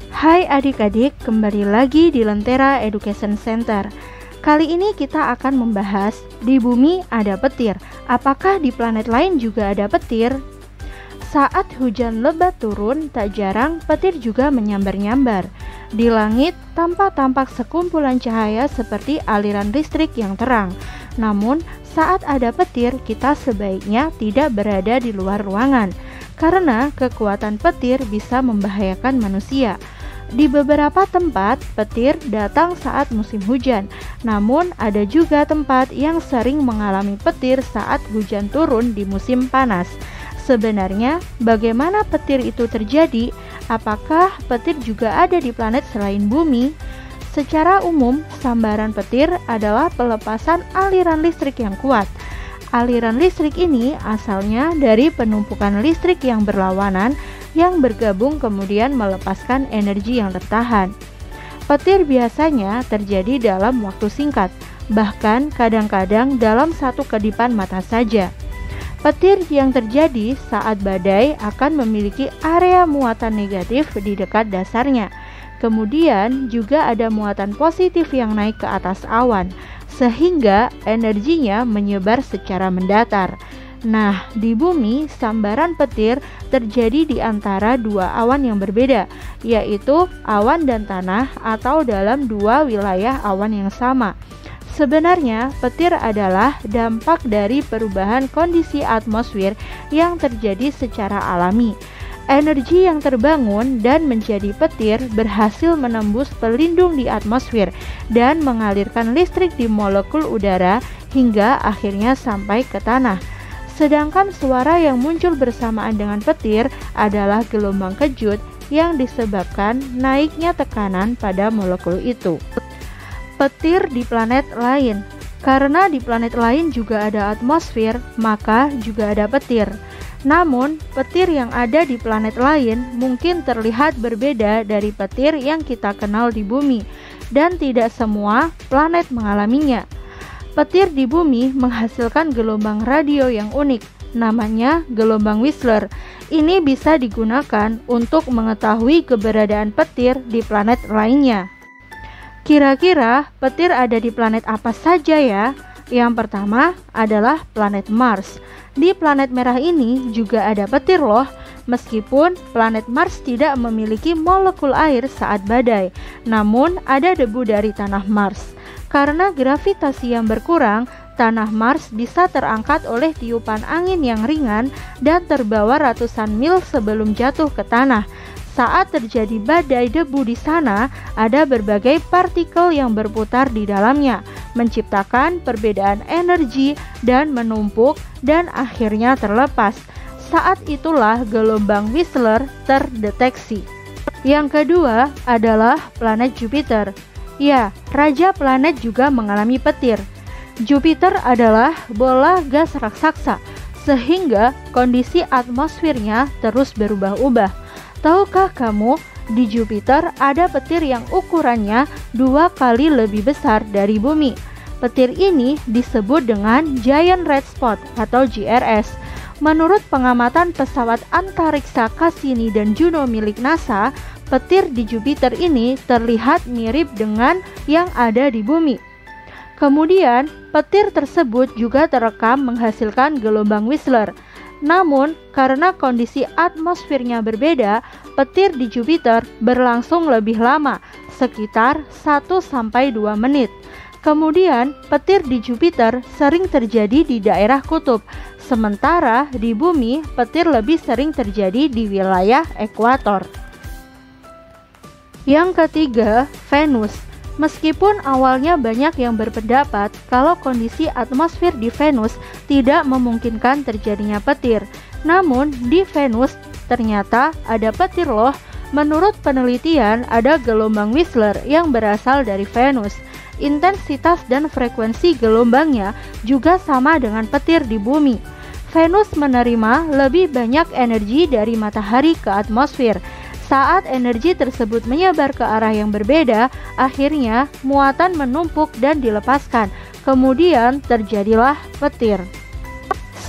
Hai adik-adik, kembali lagi di Lentera Education Center. Kali ini kita akan membahas di bumi ada petir. Apakah di planet lain juga ada petir? Saat hujan lebat turun, tak jarang petir juga menyambar-nyambar. Di langit tampak sekumpulan cahaya seperti aliran listrik yang terang. Namun, saat ada petir, kita sebaiknya tidak berada di luar ruangan, karena kekuatan petir bisa membahayakan manusia. Di beberapa tempat, petir datang saat musim hujan. Namun, ada juga tempat yang sering mengalami petir saat hujan turun di musim panas. Sebenarnya, bagaimana petir itu terjadi? Apakah petir juga ada di planet selain bumi? Secara umum, sambaran petir adalah pelepasan aliran listrik yang kuat. Aliran listrik ini asalnya dari penumpukan listrik yang berlawanan yang bergabung kemudian melepaskan energi yang tertahan. Petir biasanya terjadi dalam waktu singkat, bahkan kadang-kadang dalam satu kedipan mata saja. Petir yang terjadi saat badai akan memiliki area muatan negatif di dekat dasarnya. Kemudian juga ada muatan positif yang naik ke atas awan, sehingga energinya menyebar secara mendatar. Nah, di bumi, sambaran petir terjadi di antara dua awan yang berbeda, yaitu awan dan tanah atau dalam dua wilayah awan yang sama. Sebenarnya, petir adalah dampak dari perubahan kondisi atmosfer yang terjadi secara alami. Energi yang terbangun dan menjadi petir berhasil menembus pelindung di atmosfer dan mengalirkan listrik di molekul udara hingga akhirnya sampai ke tanah. Sedangkan suara yang muncul bersamaan dengan petir adalah gelombang kejut yang disebabkan naiknya tekanan pada molekul itu. Petir di planet lain. Karena di planet lain juga ada atmosfer, maka juga ada petir. Namun, petir yang ada di planet lain mungkin terlihat berbeda dari petir yang kita kenal di bumi, dan tidak semua planet mengalaminya. Petir di bumi menghasilkan gelombang radio yang unik, namanya gelombang Whistler. Ini bisa digunakan untuk mengetahui keberadaan petir di planet lainnya. Kira-kira petir ada di planet apa saja ya? Yang pertama adalah planet Mars. Di planet merah ini juga ada petir loh, meskipun planet Mars tidak memiliki molekul air saat badai, namun ada debu dari tanah Mars. Karena gravitasi yang berkurang, tanah Mars bisa terangkat oleh tiupan angin yang ringan dan terbawa ratusan mil sebelum jatuh ke tanah. Saat terjadi badai debu di sana, ada berbagai partikel yang berputar di dalamnya, menciptakan perbedaan energi dan menumpuk dan akhirnya terlepas. Saat itulah gelombang Whistler terdeteksi. Yang kedua adalah planet Jupiter. Ya, raja planet juga mengalami petir. Jupiter adalah bola gas raksasa, sehingga kondisi atmosfernya terus berubah-ubah. Tahukah kamu, di Jupiter ada petir yang ukurannya 2 kali lebih besar dari bumi. Petir ini disebut dengan Giant Red Spot atau GRS. Menurut pengamatan pesawat antariksa Cassini dan Juno milik NASA, petir di Jupiter ini terlihat mirip dengan yang ada di bumi. Kemudian, petir tersebut juga terekam menghasilkan gelombang Whistler. Namun, karena kondisi atmosfernya berbeda, petir di Jupiter berlangsung lebih lama, sekitar 1-2 menit. Kemudian, petir di Jupiter sering terjadi di daerah kutub, sementara di bumi, petir lebih sering terjadi di wilayah ekuator. Yang ketiga, Venus. Meskipun awalnya banyak yang berpendapat kalau kondisi atmosfer di Venus tidak memungkinkan terjadinya petir, namun di Venus ternyata ada petir loh. Menurut penelitian, ada gelombang Whistler yang berasal dari Venus. Intensitas dan frekuensi gelombangnya juga sama dengan petir di bumi. Venus menerima lebih banyak energi dari matahari ke atmosfer. Saat energi tersebut menyebar ke arah yang berbeda, akhirnya muatan menumpuk dan dilepaskan. Kemudian terjadilah petir.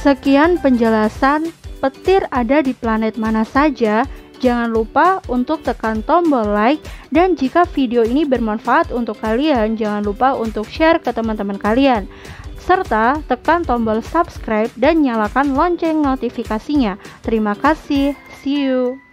Sekian penjelasan petir ada di planet mana saja. Jangan lupa untuk tekan tombol like, dan jika video ini bermanfaat untuk kalian, jangan lupa untuk share ke teman-teman kalian. Serta tekan tombol subscribe dan nyalakan lonceng notifikasinya. Terima kasih, see you.